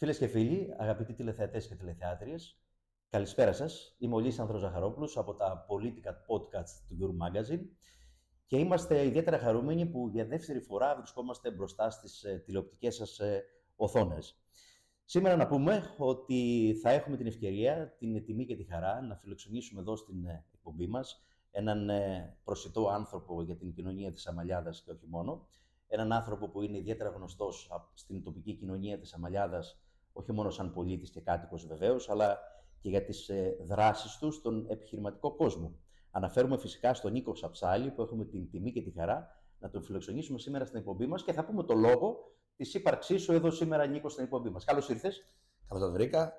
Φίλες και φίλοι, αγαπητοί τηλεθεατές και τηλεθεάτριες, καλησπέρα σας. Είμαι ο Λύσανδρος Ζαχαρόπουλος από τα Political Podcasts του Euro Magazine και είμαστε ιδιαίτερα χαρούμενοι που για δεύτερη φορά βρισκόμαστε μπροστά στις τηλεοπτικές σας οθόνες. Σήμερα να πούμε ότι θα έχουμε την ευκαιρία, την τιμή και τη χαρά να φιλοξενήσουμε εδώ στην εκπομπή μας έναν προσιτό άνθρωπο για την κοινωνία της Αμαλιάδας και όχι μόνο. Έναν άνθρωπο που είναι ιδιαίτερα γνωστός στην τοπική κοινωνία της Αμαλιάδας, όχι μόνο σαν πολίτης και κάτοικος βεβαίως, αλλά και για τις δράσεις του στον επιχειρηματικό κόσμο. Αναφέρουμε φυσικά στον Νίκο Σαψάλη, που έχουμε την τιμή και τη χαρά να τον φιλοξενήσουμε σήμερα στην εκπομπή μας και θα πούμε το λόγο της ύπαρξής σου εδώ σήμερα, Νίκο, στην εκπομπή μας. Καλώς ήρθες. Καλώς σας βρήκα.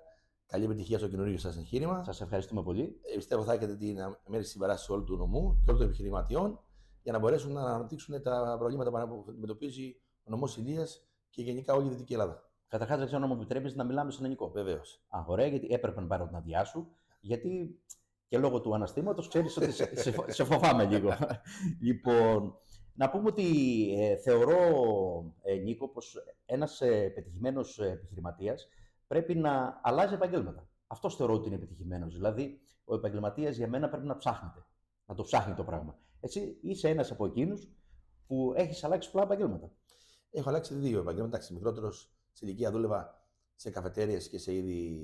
Καλή επιτυχία στο καινούργιο σας εγχείρημα. Σας ευχαριστούμε πολύ. Πιστεύω θα έχετε την μέρη συμπαράσταση όλου του νομού και όλων των επιχειρηματιών για να μπορέσουν να αναπτύξουν τα προβλήματα που αντιμετωπίζει ο νομός Ηλίας και γενικά όλη η Δυτική Ελλάδα. Καταρχάς, δεν ξέρω αν μου επιτρέπεις να μιλάμε στον Νικό. Βεβαίως. Ωραία, γιατί έπρεπε να πάρω την αδειά σου, γιατί και λόγω του αναστήματος ξέρεις ότι σε φοβάμαι λίγο. Λοιπόν, να πούμε ότι θεωρώ, Νίκο, πως ένας πετυχημένος επιχειρηματίας πρέπει να αλλάζει επαγγέλματα. Αυτός θεωρώ ότι είναι επιτυχημένος. Δηλαδή, ο επαγγελματίας για μένα πρέπει να ψάχνεται. Να το ψάχνει το πράγμα. Έτσι, είσαι ένας από εκείνους που έχεις αλλάξει πολλά επαγγέλματα. Έχω αλλάξει 2 επαγγέλματα. Μικρότερος σε ηλικία δούλευα σε καφετέριες και σε είδη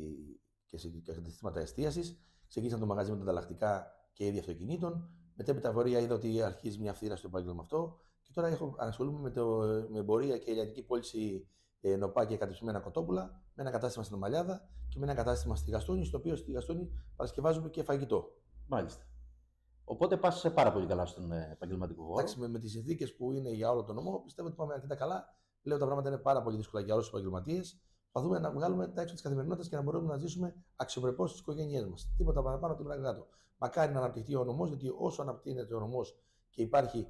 και σε καταστήματα εστίασης. Ξεκίνησα το μαγαζί με τα ανταλλακτικά και είδη αυτοκινήτων. Μετέπειτα βορεία είδα ότι αρχίζει μια φθήρα στο επάγγελμα αυτό. Και τώρα ασχολούμαι με εμπορία και ηλιατική πώληση νοπά και κατεψημένα κοτόπουλα, με ένα κατάστημα στην Ομαλιάδα και με ένα κατάστημα στη Γαστόνη, στο οποίο στη Γαστόνη παρασκευάζουμε και φαγητό. Μάλιστα. Οπότε πας πάρα πολύ καλά στον επαγγελματικό χώρο. Εντάξει, με τις συνθήκες που είναι για όλο τον νομό, πιστεύω ότι πάμε αρκετά καλά. Λέω τα πράγματα είναι πάρα πολύ δύσκολα για όλους τους επαγγελματίες. Προσπαθούμε να βγάλουμε τα έξω της καθημερινότητας και να μπορούμε να ζήσουμε αξιοπρεπώς στις οικογένειές μας. Τίποτα παραπάνω, τίποτα κάτω. Μακάρι να αναπτυχθεί ο νομός, γιατί όσο αναπτύσσεται ο νομός και υπάρχει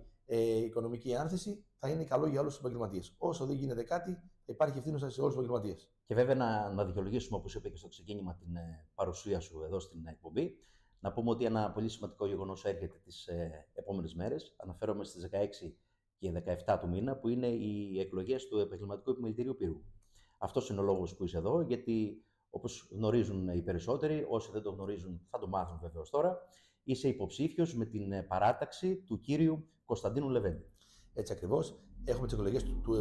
οικονομική άνθηση, θα είναι καλό για όλους τους επαγγελματίες. Όσο δεν γίνεται κάτι, θα υπάρχει ευθύνη σε όλους τους επαγγελματίες. Και βέβαια να δικαιολογήσουμε, όπως είπε και στο ξεκίνημα, την παρουσία σου εδώ στην εκπομπή. Να πούμε ότι ένα πολύ σημαντικό γεγονός έρχεται τις επόμενες μέρες. Αναφέρομαι στις 16 και 17 του μήνα, που είναι οι εκλογές του Επαγγελματικού Επιμελητηρίου Πύρου. Αυτός είναι ο λόγος που είσαι εδώ, γιατί όπως γνωρίζουν οι περισσότεροι, όσοι δεν το γνωρίζουν θα το μάθουν βεβαίως τώρα, είσαι υποψήφιος με την παράταξη του κύριου Κωνσταντίνου Λεβέντη. Έτσι ακριβώς. Έχουμε τις εκλογές του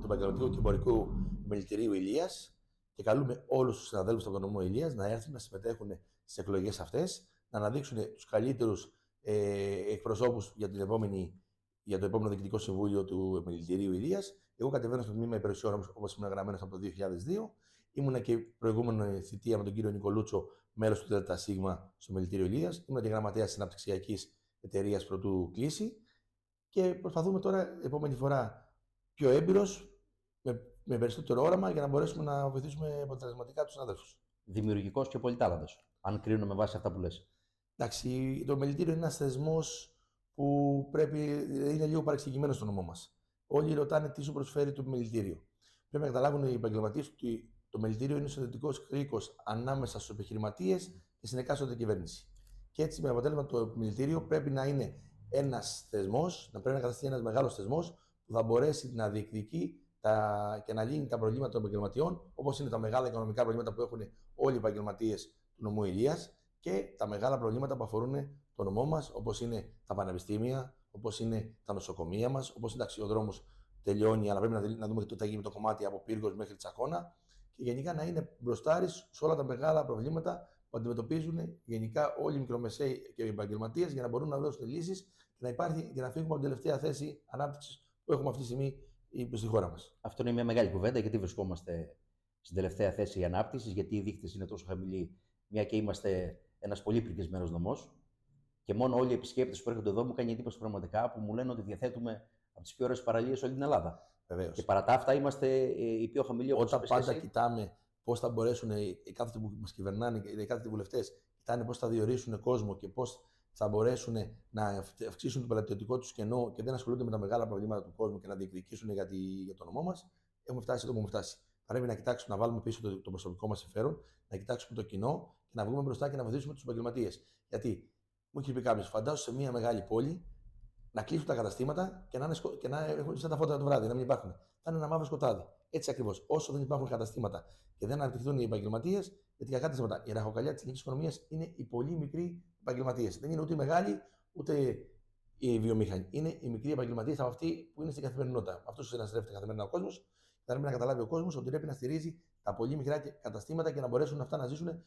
Επαγγελματικού και Εμπορικού Επιμελητηρίου Ηλίας και καλούμε όλους τους συναδέλφους από τον νομό Ηλίας να έρθουν να συμμετέχουν στις εκλογές αυτές, να αναδείξουν τους καλύτερους εκπροσώπους για το επόμενο Διοικητικό Συμβούλιο του Επιμελητηρίου Ηλίας. Εγώ κατεβαίνω στο τμήμα υπηρεσιών, όπως ήμουν γραμμένος από το 2002. Ήμουνα και προηγούμενη θητεία με τον κύριο Νικολούτσο, μέλος του ΔΣ στο Επιμελητήριο Ηλίας. Ήμουνα και γραμματέας της αναπτυξιακής εταιρείας πρωτού κλείσει. Και προσπαθούμε τώρα, επόμενη φορά, πιο έμπειρος, με περισσότερο όραμα για να μπορέσουμε να βοηθήσουμε αποτελεσματικά τους συναδέλφους. Δημιουργικός και πολυτάλαντος, αν κρίνω με βάση αυτά που λες. Εντάξει, το Επιμελητήριο είναι ένας θεσμός που είναι λίγο παρεξηγημένο στο νομό μας. Όλοι ρωτάνε τι σου προσφέρει το Επιμελητήριο. Πρέπει να καταλάβουν οι επαγγελματίες ότι το Επιμελητήριο είναι συνδετικός κρίκος ανάμεσα στους επιχειρηματίες και στην εκάστοτε κυβέρνηση. Και έτσι, με αποτέλεσμα, το Επιμελητήριο πρέπει να είναι ένας θεσμός, να πρέπει να καταστεί ένας μεγάλος θεσμός που θα μπορέσει να διεκδικεί και να λύνει τα προβλήματα των επαγγελματιών, όπως είναι τα μεγάλα οικονομικά προβλήματα που έχουν όλοι οι επαγγελματίες του νομού Ηλίας και τα μεγάλα προβλήματα που αφορούν το νομό μας, όπως είναι τα πανεπιστήμια, όπως είναι τα νοσοκομεία μας, όπως είναι ταξιοδρόμους τελειώνει, αλλά πρέπει να δούμε τι θα γίνει με το κομμάτι από Πύργος μέχρι Τσακώνα και γενικά να είναι μπροστάρης σε όλα τα μεγάλα προβλήματα που αντιμετωπίζουν γενικά όλοι οι μικρομεσαίοι και οι επαγγελματίες για να μπορούν να δώσουν λύσεις και να φύγουμε από την τελευταία θέση ανάπτυξης που έχουμε αυτή τη στιγμή στη χώρα μας. Αυτό είναι μια μεγάλη κουβέντα, γιατί βρισκόμαστε στην τελευταία θέση ανάπτυξης, γιατί οι δείκτες είναι τόσο χαμηλοί, μια και είμαστε ένας πολύ πρικισμένος νομός. Και μόνο όλοι οι επισκέπτες που έρχονται εδώ μου κάνει εντύπωση πραγματικά που μου λένε ότι διαθέτουμε από τις πιο ωραίες παραλίες όλη την Ελλάδα. Βεβαίως. Και παρά τα αυτά είμαστε οι πιο χαμηλοί. Όταν πάντα κοιτάμε πώς θα μπορέσουν οι κάθετοι που μας κυβερνάνε και οι κάθετοι βουλευτές, κοιτάνε πώς θα διορίσουν κόσμο και πώς θα μπορέσουν να αυξήσουν το πελατειωτικό του κενό και δεν ασχολούνται με τα μεγάλα προβλήματα του κόσμου και να διεκδικήσουν για το νομό μας, έχουμε φτάσει εδώ που έχουμε φτάσει. Πρέπει να κοιτάξουμε, να βάλουμε πίσω το προσωπικό μας συμφέρον, να κοιτάξουμε το κοινό και να βγούμε μπροστά και να βοηθήσουμε τους επαγγελματίες. Γιατί μου έχει πει κάποιο, φαντάσου σε μια μεγάλη πόλη να κλείσουν τα καταστήματα και να έχουν σαν τα φώτα το βράδυ, να μην υπάρχουν. Θα είναι ένα μαύρο σκοτάδι. Έτσι ακριβώς. Όσο δεν υπάρχουν καταστήματα και δεν αναπτυχθούν οι επαγγελματίες, γιατί κακά τα ψέματα, η ραχοκαλιά της ελληνικής οικονομίας είναι οι πολύ μικροί επαγγελματίες. Δεν είναι ούτε οι μεγάλοι, ούτε οι βιομήχανοι. Είναι οι μικροί επαγγελματίες από αυτοί που είναι στην καθημερινότητα. Αυτό συναστρέφεται καθημερινά ο κόσμος. Θα πρέπει να καταλάβει ο κόσμος ότι πρέπει να στηρίζει τα πολύ μικρά καταστήματα και να μπορέσουν αυτά να ζήσουν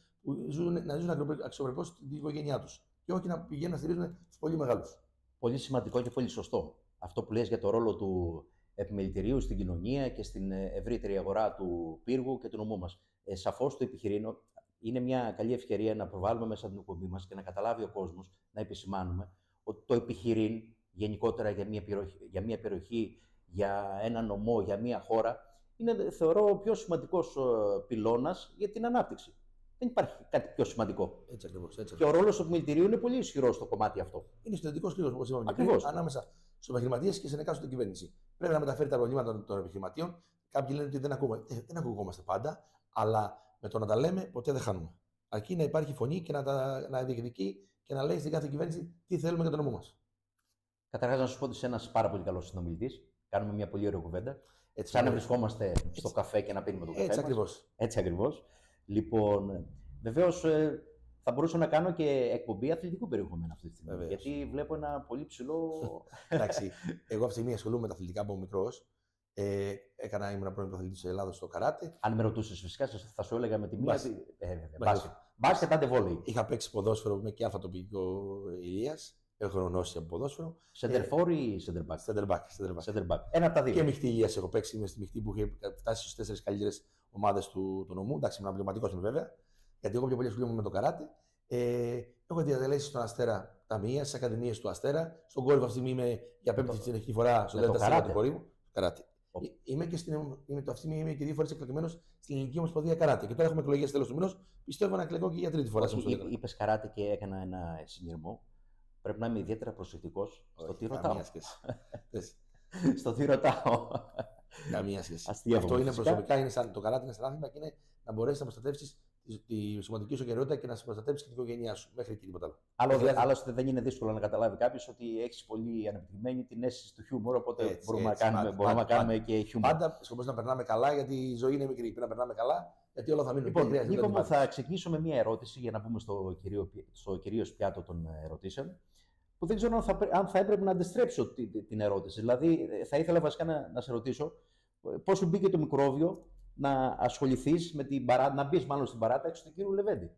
αξιοπρεπώς την οικογένειά τους. Και όχι να πηγαίνουν να στηρίζουν τους πολύ μεγάλους. Πολύ σημαντικό και πολύ σωστό. Αυτό που λες για το ρόλο του επιμελητηρίου στην κοινωνία και στην ευρύτερη αγορά του πύργου και του νομού μας. Σαφώς το επιχειρήν είναι μια καλή ευκαιρία να προβάλλουμε μέσα από την εκπομπή μας και να καταλάβει ο κόσμος, να επισημάνουμε ότι το επιχειρήν γενικότερα για μια περιοχή, για ένα νομό, για μια χώρα, είναι, θεωρώ, ο πιο σημαντικός πυλώνας για την ανάπτυξη. Δεν υπάρχει κάτι πιο σημαντικό. Έτσι ακριβώς. Και ο ρόλος του επιμελητηρίου είναι πολύ ισχυρός στο κομμάτι αυτό. Είναι συνδετικός κρίκος, όπως είπαμε πριν, ανάμεσα στους επαγγελματίες και στην εκάστοτε κυβέρνηση. Πρέπει να μεταφέρει τα προβλήματα των επιχειρηματίων. Κάποιοι λένε ότι δεν ακούμε. Δεν ακουγόμαστε πάντα, αλλά με το να τα λέμε ποτέ δεν χάνουμε. Αρκεί να υπάρχει φωνή και να διεκδικεί και να λέει στην κάθε κυβέρνηση τι θέλουμε για τον νομό μας. Καταρχάς, να σου πω ότι είσαι ένας πάρα πολύ καλός συνομιλητής. Κάνουμε μια πολύ ωραία κουβέντα. Σαν να βρισκόμαστε στο καφέ και να πίνουμε το καφέ. Έτσι ακριβώς. Λοιπόν, βεβαίως θα μπορούσα να κάνω και εκπομπή αθλητικού περιεχομένου αυτή τη στιγμή. Βεβαίως. Γιατί βλέπω ένα πολύ ψηλό. Εντάξει. Εγώ αυτή τη στιγμή ασχολούμαι με τα αθλητικά από μικρός. Ήμουν πρώην πρωταθλητής της Ελλάδας στο καράτε. Αν με ρωτούσες, φυσικά θα σου έλεγα με τη μία. Μπάσκετ, άντε βόλεϊ. Είχα παίξει ποδόσφαιρο με και αλφατοπικό Ηλίας. Έχω γνώση από ποδόσφαιρο. Σεντερφόρ ή σεντερμπακ. Ένα από τα δύο. Και μειχτή Ηλίας έχω παίξει. Είμαι στη μειχτή που είχε φτάσει στις 4 καλύτερες ομάδες του νομού. Εντάξει, ήμουν πνευματικός βέβαια. Γιατί εγώ πιο πολύ ασχολούμαι με το καράτε. Έχω διαδελέσει στον Αστέρα ταμεία, στι ακαδημίες του Αστέρα. Στον κόρυβο αυτή τη στιγμή είμαι για πέμπτη συνεχή φορά στο Δέλτα του κορύβου. Καράτε. Είμαι και είμαι και 2 φορές εκλεγμένος στην Ελληνική Ομοσπονδία Καράτε. Και τώρα έχουμε εκλογές τέλος του μηνός. Πιστεύω να εκλεγώ και για 3η φορά. Είπες καράτε και έκανα ένα συνειρμό. Πρέπει να είμαι ιδιαίτερα προσεκτικός στο τι ρωτάω. Στο τι ρωτάω. Καμία σχέση. Αυτό είναι προσωπικά, είναι σαν το καράτε, είναι σαν άθλημα και είναι να μπορέσει να προστατεύσει τη σωματική σου καιρότητα και να σε προστατεύσει και την οικογένειά σου. Μέχρι και τίποτα άλλο. Άλλωστε, δεν είναι δύσκολο να καταλάβει κάποιο ότι έχει πολύ αναπτυγμένη την αίσθηση του χιούμορ. Οπότε μπορούμε να κάνουμε και χιούμορ. Πάντα σκοπός να περνάμε καλά, γιατί η ζωή είναι μικρή. Πρέπει να περνάμε καλά, γιατί όλα θα μείνουν. Λοιπόν, Νίκο μου, θα ξεκινήσω με μία ερώτηση για να μπούμε στο κυρίως πιάτο των ερωτήσεων. Που δεν ξέρω αν θα έπρεπε να αντιστρέψω την ερώτηση. Δηλαδή, θα ήθελα βασικά να σε ρωτήσω πώς σου μπήκε το μικρόβιο να ασχοληθείς να μπεις μάλλον στην παράταξη του κύριου Λεβέντη.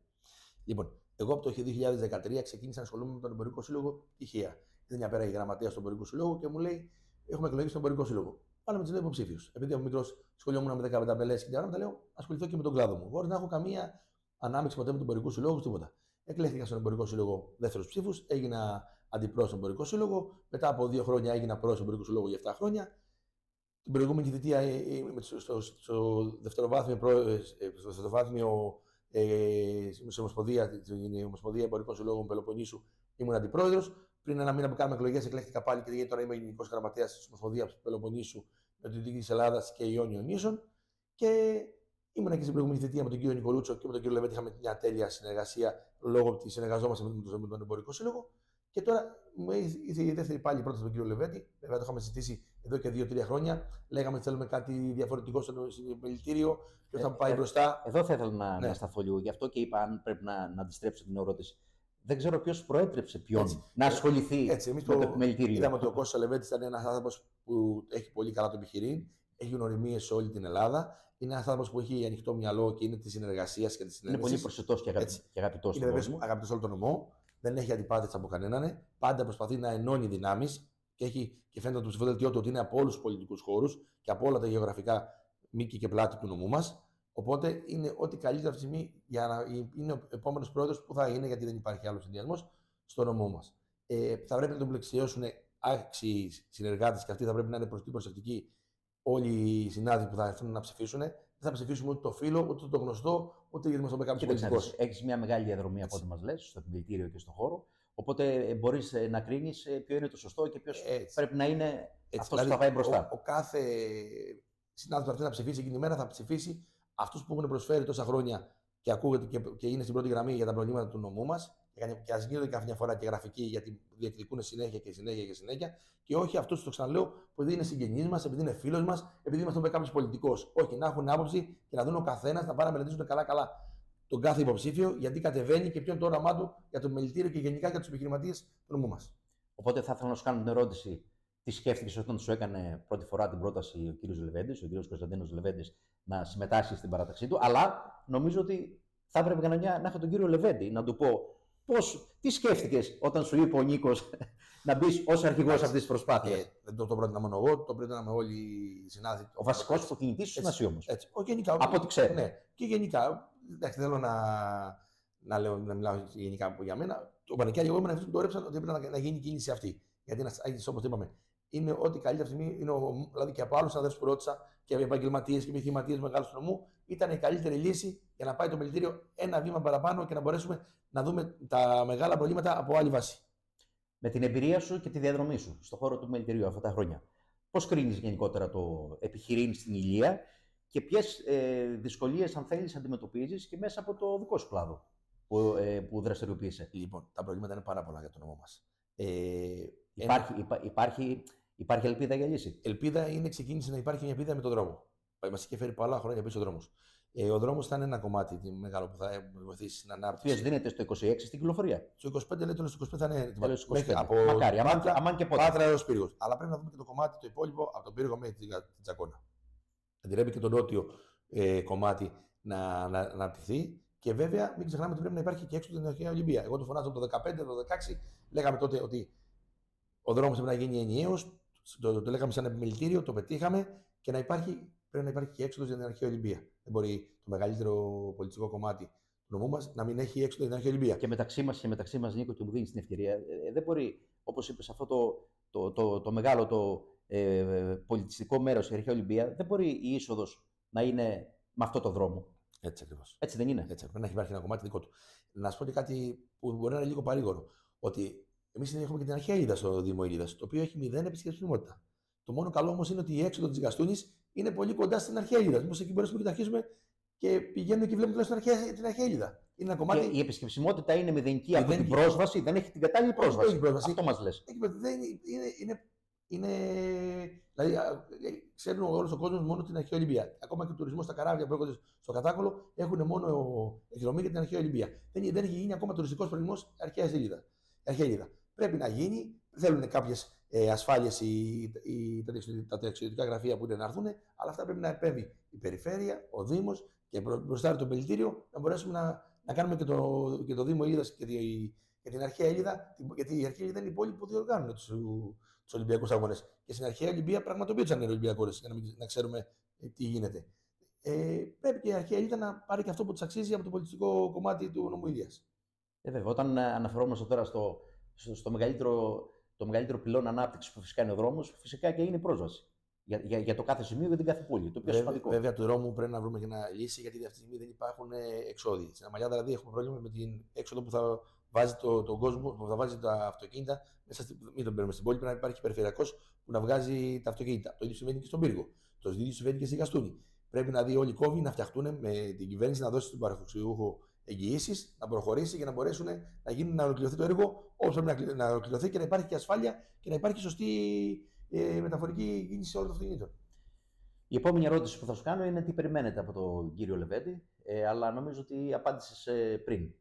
Λοιπόν, εγώ από το 2013 ξεκίνησα να ασχολούμαι με τον Εμπορικό Σύλλογο τυχαία. Ήταν μια πέρα η γραμματέα του Εμπορικού Συλλόγου και μου λέει: έχουμε εκλογές στον Εμπορικό Σύλλογο. Πάνε με τους υποψήφιους. Επειδή από μικρός σχολιόμουν με 15 πελές και τα λέω: ασχοληθώ και με τον κλάδο μου. Χωρίς να έχω καμία ανάμειξη ποτέ με τον Εμπορικό Συλλόγο, τίποτα. Εκλέχθηκα στον Εμπορικό Σύλλογο δεύτερος ψήφους, έγινα αντιπρόεδρος στον Εμπορικό Σύλλογο. Μετά από 2 χρόνια έγινα πρόεδρος του Εμπορικού Συλλόγου για 7 χρόνια. Την προηγούμενη θητεία στο δευτεροβάθμιο Ομοσπονδία Εμπορικών Συλλόγων Πελοποννήσου ήμουν αντιπρόεδρος. Πριν ένα μήνα που κάναμε εκλογές, εκλέχθηκα πάλι και τώρα είμαι γενικός γραμματέας της Ομοσπονδίας Πελοποννήσου με την Δυτική της Ελλάδας και Ιόνιων Νήσων. Και ήμουν και στην προηγούμενη θητεία με τον κύριο Νικολούτσο και με τον κύριο Λεβέντη. Είχαμε μια τέλεια συνεργασία λόγω ότι συνεργαζόμαστε με τον Εμπορικό Σύλλογο. Και τώρα ήρθε η δεύτερη πάλι πρόταση με τον κύριο Λεβέντη. Βέβαια το είχαμε συζητήσει εδώ και 2-3 χρόνια. Λέγαμε ότι θέλουμε κάτι διαφορετικό στο επιμελητήριο και θα πάει μπροστά. Εδώ θα ήθελα να σταθώ λίγο. Γι' αυτό και είπα, αν πρέπει να αντιστρέψω την ερώτηση. Δεν ξέρω ποιος προέτρεψε ποιον να ασχοληθεί με το επιμελητήριο. Είδαμε ότι ο Κώστας Λεβέντης ήταν ένας άνθρωπος που έχει πολύ καλά το επιχειρήν, έχει γνωριμίες σε όλη την Ελλάδα. Είναι ένας άνθρωπος που έχει ανοιχτό μυαλό και είναι τη συνεργασία και τη συνεργασία. Είναι πολύ προσιτός και αγαπητός. Είναι βέβαια αγαπητός όλο τον νομό. Δεν έχει αντιπάθεια από κανέναν. Πάντα προσπαθεί να ενώνει δυνάμεις και φαίνεται το ψηφοδέλτιό του ότι είναι από όλους τους πολιτικούς χώρους και από όλα τα γεωγραφικά μήκη και πλάτη του νομού μας. Οπότε είναι ό,τι καλύτερο αυτή τη στιγμή για να είναι ο επόμενος πρόεδρος που θα είναι, γιατί δεν υπάρχει άλλος συνδυασμός στο νομό μας. Θα πρέπει να τον πλαισιώσουν άξιοι συνεργάτες και αυτοί θα πρέπει να είναι προσεκτικοί όλοι οι συνάδελφοι που θα έρθουν να ψηφίσουν. Δεν θα ψηφίσουμε ούτε το φίλο, ούτε το γνωστό, ούτε γιατί μας το πει κάποιο πολιτικό. Έχεις μια μεγάλη διαδρομή από ό,τι μας λες, στο επιμελητήριο και στον χώρο. Οπότε μπορείς να κρίνεις ποιο είναι το σωστό και ποιος πρέπει να είναι αυτός που θα πάει μπροστά. Ο κάθε συνάδελφος που να ψηφίσει εκείνη τη μέρα θα ψηφίσει αυτούς που έχουν προσφέρει τόσα χρόνια και ακούγεται και είναι στην πρώτη γραμμή για τα προβλήματα του νομού μας και ας γίνονται καμιά φορά και γραφικοί, γιατί διεκδικούν συνέχεια και συνέχεια και συνέχεια, και όχι αυτού, το ξαναλέω, που επειδή είναι συγγενής μας, επειδή είναι φίλος μας, επειδή μας τον πει κάποιος πολιτικός. Όχι, να έχουν άποψη και να δουν ο καθένας, να πάνε να μελετήσουν καλά-καλά τον κάθε υποψήφιο, γιατί κατεβαίνει και ποιο είναι το όραμά του για το μελητήριο και γενικά για τους επιχειρηματίες του νομού μας. Οπότε θα ήθελα να σου κάνω την ερώτηση. Τι σκέφτηκες όταν σου έκανε πρώτη φορά την πρόταση ο κύριος Λεβέντης, ο κύριος Κωνσταντίνος Λεβέντης, να συμμετάσχει στην παράταξή του, αλλά νομίζω ότι θα έπρεπε κανονικά να έχω τον κύριο Λεβέντη να του πω τι σκέφτηκες όταν σου είπε ο Νίκος να μπει ως αρχηγός αυτής της προσπάθειας. Δεν το πρότεινα μόνο εγώ, το πρότειναμε όλοι οι συνάδελφοι. Ο βασικός αυτοκινητής σου είναι εσύ όμως. Γενικά, από ό,τι ξέρω. Ναι, και γενικά, εντάξει, θέλω να μιλάω γενικά για μένα. Το πανικιάρι, εγώ ήμουν αυτοί που το έγραψαν ότι έπρεπε να γίνει η κίνηση αυτή. Γιατί όπως είπαμε, είναι ό,τι καλύτερη στιγμή, δηλαδή και από άλλους συναδέλφους που ρώτησα και επαγγελματίες και επιχειρηματίες μεγάλου του νομού, ήταν η καλύτερη λύση για να πάει το μελητήριο ένα βήμα παραπάνω και να μπορέσουμε να δούμε τα μεγάλα προβλήματα από άλλη βάση. Με την εμπειρία σου και τη διαδρομή σου στον χώρο του μελητηρίου αυτά τα χρόνια, πώς κρίνεις γενικότερα το επιχειρήν στην Ηλία και ποιες δυσκολίες, αν θέλεις, αντιμετωπίζεις και μέσα από το δικό σου κλάδο που δραστηριοποιείσαι? Λοιπόν, τα προβλήματα είναι πάρα πολλά για τον νομό μας. Υπάρχει ελπίδα για λύση? Ελπίδα είναι, ξεκίνησε να υπάρχει μια ελπίδα με τον δρόμο. Μας είχε φέρει πολλά χρόνια πίσω ο δρόμος. Ο δρόμος θα είναι ένα κομμάτι μεγάλο που θα βοηθήσει στην ανάπτυξη. Ποιος δίνεται στο 26 στην κυκλοφορία? Στο 25 λέει, τέλος του 25 θα είναι από μακάρι, αμάν και πότε. Πάτρα έως Πύργος. Αλλά πρέπει να δούμε και το κομμάτι το υπόλοιπο από τον Πύργο μέχρι την Τζακώνα. Αντιρρέπει και το νότιο κομμάτι να αναπτυχθεί. Και βέβαια, μην ξεχνάμε ότι πρέπει να υπάρχει και έξω την Αρχαία Ολυμπία. Εγώ το φωνάζω από το 2015, το 2016, λέγαμε τότε ότι ο δρόμος πρέπει να γίνει ενιαίος. Το λέγαμε σαν επιμελητήριο, το πετύχαμε και πρέπει να υπάρχει και έξοδος για την Αρχαία Ολυμπία. Δεν μπορεί το μεγαλύτερο πολιτικό κομμάτι του νομού μας να μην έχει έξοδο για την Αρχαία Ολυμπία. Και μεταξύ μας, Νίκο, και μου δίνει την ευκαιρία, δεν μπορεί, όπως είπες, αυτό το μεγάλο πολιτιστικό μέρος, η Αρχαία Ολυμπία, δεν μπορεί η είσοδος να είναι με αυτό το δρόμο. Έτσι ακριβώς. Έτσι δεν είναι? Έτσι, πρέπει να υπάρχει ένα κομμάτι δικό του. Να σου πω και κάτι που μπορεί να είναι λίγο παρήγορο. Ότι εμείς έχουμε και την Αρχαία Ήλιδα στο Δήμο Ήλιδας, το οποίο έχει 0 επισκεψιμότητα. Το μόνο καλό όμως είναι ότι η έξοδο της Γαστούνης είναι πολύ κοντά στην Αρχαία Ήλιδα. Μήπως εκεί μπορέσουμε και να αρχίσουμε και πηγαίνουμε και βλέπουμε την Αρχαία Ήλιδα. Είναι ένα κομμάτι. Και η επισκεψιμότητα είναι μηδενική από την πρόσβαση, δεν έχει την κατάλληλη πρόσβαση. Αυτό μας λες. Δηλαδή, ξέρουν όλο ο κόσμο μόνο την Αρχαία Ολυμπία. Ακόμα και ο τουρισμό στα καράβια που έρχονται στο Κατάκολο έχουν μόνο εκδρομή για την Αρχαία Ολυμπία. Δεν έχει γίνει ακόμα τουριστικό προορισμό Αρχαία Ήλιδα. Πρέπει να γίνει, θέλουν κάποιες ασφάλειες τα ταξιδιωτικά γραφεία που είναι να έρθουν, αλλά αυτά πρέπει να επέμβει η περιφέρεια, ο Δήμος και μπροστά το Μελητήριο, να μπορέσουμε να κάνουμε και το Δήμο Ήλιδας και την Αρχαία Ήλιδα, γιατί η Αρχαία Ήλιδα είναι η πόλη που διοργάνουν τους Ολυμπιακούς Αγώνες. Και στην Αρχαία Ολυμπία πραγματοποιούσαν οι Ολυμπιακούς, για να ξέρουμε τι γίνεται. Πρέπει και η Αρχαία Ήλιδα να πάρει και αυτό που της αξίζει από το πολιτιστικό κομμάτι του νομού Ηλίας. Βέβαια, όταν αναφερόμαστε τώρα στο μεγαλύτερο πυλώνα ανάπτυξη που φυσικά είναι ο δρόμος, φυσικά και είναι η πρόσβαση. Για το κάθε σημείο, για την κάθε πόλη. Το πιο σημαντικό. Βέβαια, του δρόμου πρέπει να βρούμε και μια λύση, γιατί αυτή τη στιγμή δεν υπάρχουν εξόδοι. Στην Αμαλιάδα δηλαδή έχουμε πρόβλημα με την έξοδο που θα βάζει τον κόσμο, που θα βάζει τα αυτοκίνητα μέσα μην τον παίρνουμε στην πόλη. Πρέπει να υπάρχει περιφερειακός που να βγάζει τα αυτοκίνητα. Το ίδιο συμβαίνει και στον Πύργο. Το ίδιο συμβαίνει και στη Γαστούνη. Πρέπει να δει όλοι οι κόβοι να φτιαχτούν με την κυβέρνηση, να δώσει στον παραδοξιούχο εγγυήσεις, να προχωρήσει και να μπορέσουν να ολοκληρωθεί το έργο όπως πρέπει να ολοκληρωθεί και να υπάρχει και ασφάλεια και να υπάρχει σωστή μεταφορική κίνηση όλων των αυτοκινήτων. Η επόμενη ερώτηση που θα σου κάνω είναι τι περιμένετε από τον κύριο Λεβέντη, αλλά νομίζω ότι απάντησες πριν.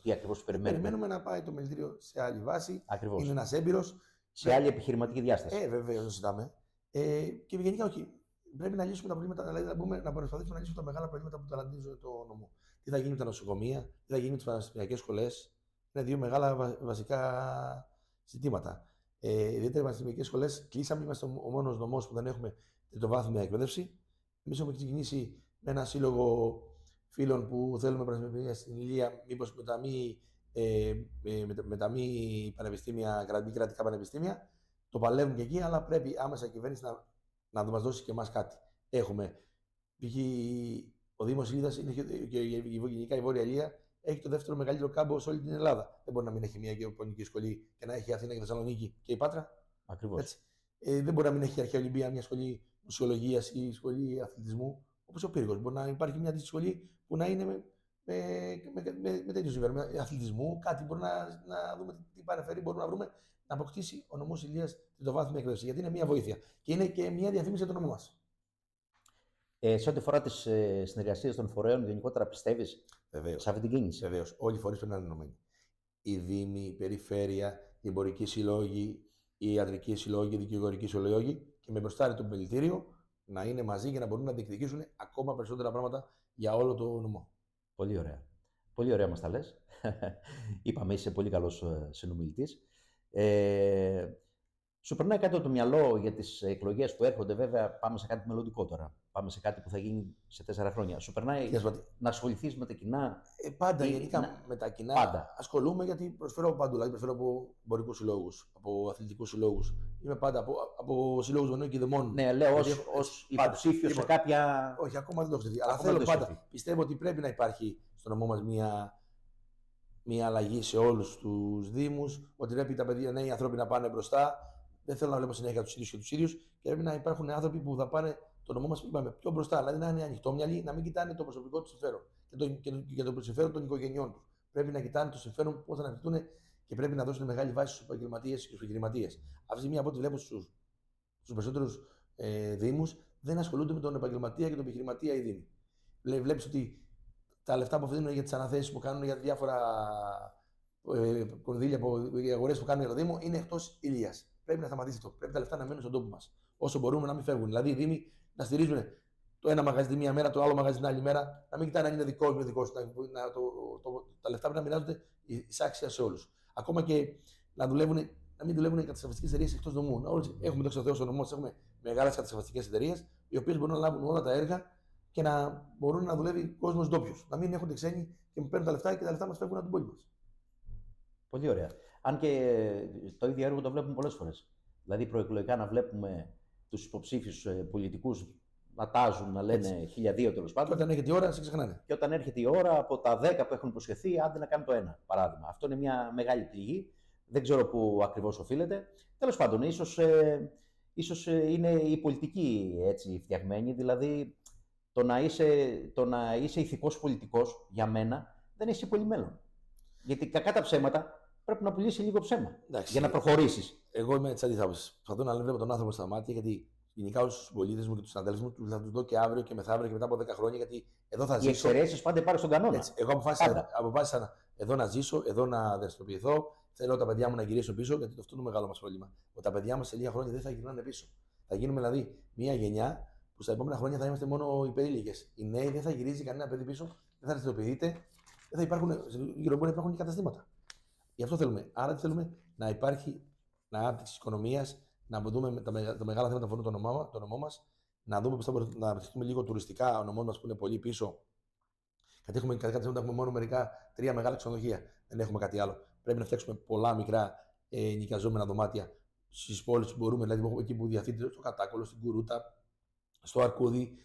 Τι ακριβώς περιμένετε? Περιμένουμε να πάει το Μελητήριο σε άλλη βάση. Ακριβώς. Είναι ένας έμπειρος. Σε άλλη επιχειρηματική διάσταση. Βέβαια, το συζητάμε. Και γενικά, όχι. Πρέπει να λύσουμε τα προβλήματα, δηλαδή να προσπαθήσουμε να λύσουμε τα μεγάλα προβλήματα που ταλαντίζουν το νομό. Τι θα γίνει με τα νοσοκομεία, τι θα γίνει με τις πανεπιστημιακές σχολές. Είναι δύο μεγάλα βασικά ζητήματα. Ιδιαίτερα οι πανεπιστημιακές σχολές, κλείσαμε, είμαστε ο μόνος νομός που δεν έχουμε τριτοβάθμια εκπαίδευση. Εμείς έχουμε ξεκινήσει με ένα σύλλογο φίλων που θέλουμε πανεπιστημία στην Ηλία, μήπως με τα μη πανεπιστήμια, μη κρατικά πανεπιστήμια. Το παλεύουν και εκεί, αλλά πρέπει άμεσα η κυβέρνηση να μας δώσει και εμάς κάτι. Έχουμε, π.χ. ο Δήμος Ήλιδας και γενικά η Βόρεια Ηλία έχει το δεύτερο μεγαλύτερο κάμπο σε όλη την Ελλάδα. Δεν μπορεί να μην έχει μια γεωπονική σχολή και να έχει Αθήνα και Θεσσαλονίκη και η Πάτρα. Ακριβώς. Δεν μπορεί να μην έχει η Αρχαία Ολυμπία μια σχολή μουσιολογίας ή σχολή αθλητισμού όπως ο Πύργος. Μπορεί να υπάρχει μια σχολή που να είναι με τέτοιο συμφέρον, με αθλητισμού, κάτι μπορούμε να δούμε τι παρεφέρει μπορούμε να βρούμε να αποκτήσει ο νομός Ηλίας τριτοβάθμια εκπαίδευση. Γιατί είναι μια βοήθεια και είναι και μια διαφήμιση για το νομό μας. Σε ό,τι αφορά τις συνεργασίες των φορέων, γενικότερα πιστεύεις σε αυτή την κίνηση? Βεβαίως. Όλοι οι φορείς πρέπει να είναι ενωμένοι. Οι Δήμοι, η Περιφέρεια, οι εμπορικοί συλλόγοι, οι ιατρικοί συλλόγοι, οι δικηγορικοί συλλόγοι και με μπροστάρι το επιμελητήριο να είναι μαζί για να μπορούν να διεκδικήσουν ακόμα περισσότερα πράγματα για όλο το νομό. Πολύ ωραία. Πολύ ωραία μας τα λες. Είπαμε, είσαι πολύ καλός συνομιλητής. Σου περνάει κάτι από το μυαλό για τις εκλογές που έρχονται? Βέβαια, πάμε σε κάτι μελλοντικό τώρα. Πάμε σε κάτι που θα γίνει σε 4 χρόνια. Σου περνάει να ασχοληθείς με τα κοινά? Πάντα, γενικά με τα κοινά. Πάντα. Ασχολούμαι γιατί προσφέρω από παντού. Δηλαδή, προσφέρω από εμπορικούς συλλόγους, από αθλητικούς συλλόγους. Είμαι πάντα από συλλόγους γονέων και δαιμόνων. Ναι, λέω ως υποψήφιος σε κάποια. Όχι, ακόμα δεν το έχω δει. Αλλά θέλω πάντα. Πιστεύω ότι πρέπει να υπάρχει στο νομό μας μια αλλαγή σε όλους τους Δήμους. Ότι πρέπει τα παιδιά, νέοι άνθρωποι να πάνε μπροστά. Δεν θέλω να βλέπω συνέχεια τους ίδιους και τους ίδιους. Και πρέπει να υπάρχουν άνθρωποι που θα πάνε το νομό μας πιο μπροστά. Δηλαδή να είναι ανοιχτόμυαλοι, να μην κοιτάνε το προσωπικό του συμφέρον και το συμφέρον των οικογενειών του. Πρέπει να κοιτάνε το συμφέρον πώς θα αναπτυχθούν και πρέπει να δώσουν μεγάλη βάση στους επαγγελματίες και στους επιχειρηματίες. Αυτή τη στιγμή, από ό,τι βλέπω στους περισσότερους Δήμους, δεν ασχολούνται με τον επαγγελματία και τον επιχειρηματία οι Δήμοι. Βλέπεις ότι τα λεφτά που αφήνουν για τις αναθέσεις που κάνουν για διάφορα κονδύλια, για αγορές που κάνουν για το Δήμο είναι εκτός ηλίας. Πρέπει να σταματήσει αυτό. Πρέπει τα λεφτά να μένουν στον τόπο μας. Όσο μπορούμε να μην φεύγουν. Δηλαδή οι Δήμοι να στηρίζουν το ένα μαγαζί τη μία μέρα, το άλλο μαγαζί την άλλη μέρα, να μην κοιτάνε αν είναι δικό μου ή δικό σου. Τα λεφτά πρέπει να μοιράζονται εισάξια σε όλους. Ακόμα και να μην δουλεύουν οι κατασκευαστικές εταιρείες εκτός νομού. Έχουμε το Θεό στο νομό, έχουμε μεγάλες κατασκευαστικές εταιρείες, οι οποίες μπορούν να λάβουν όλα τα έργα και να μπορούν να δουλεύει κόσμος ντόπιος. Να μην έρχονται ξένοι και μου παίρνουν τα λεφτά και τα λεφτά μας φεύγουν από την πόλη μας. Πολύ ωραία. Αν και το ίδιο έργο το βλέπουμε πολλές φορές. Δηλαδή, προεκλογικά να βλέπουμε τους υποψήφιους πολιτικούς να τάζουν, να λένε 1002 τέλος πάντων. Και όταν έρχεται η ώρα, σε ξεχνάνε. Και όταν έρχεται η ώρα, από τα 10 που έχουν υποσχεθεί, άντε να κάνουν το ένα. Παράδειγμα. Αυτό είναι μια μεγάλη πληγή. Δεν ξέρω πού ακριβώς οφείλεται. Τέλος πάντων, ίσως είναι η πολιτική έτσι φτιαγμένη. Δηλαδή, το να είσαι ηθικός πολιτικός για μένα δεν έχει πολύ μέλλον. Γιατί κακά τα ψέματα. Πρέπει να πουλήσει λίγο ψέμα. Εντάξει, για να προχωρήσει. Εγώ είμαι τη αντίθεση. Προσπαθώ να βλέπω τον άνθρωπο στα μάτια, γιατί γενικά όλου του συμπολίτε μου και του συναδέλφου μου θα του δω και αύριο και μεθαύριο και μετά από 10 χρόνια. Γιατί εδώ θα ζήσω. Οι εξαιρέσεις πάντα υπάρχουν στον κανόνα. Έτσι, εγώ αποφάσισα εδώ να ζήσω, εδώ να δραστηριοποιηθώ. Θέλω τα παιδιά μου να γυρίσουν πίσω, γιατί αυτό είναι το μεγάλο μα πρόβλημα. Ότι τα παιδιά μα σε λίγα χρόνια δεν θα γυρνάνε πίσω. Θα γίνουμε δηλαδή μια γενιά που στα επόμενα χρόνια θα είμαστε μόνο υπερήλικες. Οι νέοι δεν θα γυρίζει κανένα παιδί πίσω, δεν θα δραστηριοποιείται, δεν θα υπάρχουν, γύρω μπορεί να υπάρχουν και καταστήματα. Γι' αυτό θέλουμε. Άρα θέλουμε να υπάρχει ανάπτυξη τη οικονομία, να δούμε τα μεγάλα θέματα που αφορούν το νομό μας, να δούμε πώς θα μπορούμε να αναπτυχθούμε λίγο τουριστικά ο νομός μας που είναι πολύ πίσω. Γιατί έχουμε μόνο μερικά 3 μεγάλα ξενοδοχεία. Δεν έχουμε κάτι άλλο. Πρέπει να φτιάξουμε πολλά μικρά νοικιαζόμενα δωμάτια στις πόλεις που μπορούμε, δηλαδή εκεί που διαθέτει στο Κατάκολο, στην Κουρούτα, στο Αρκούδι,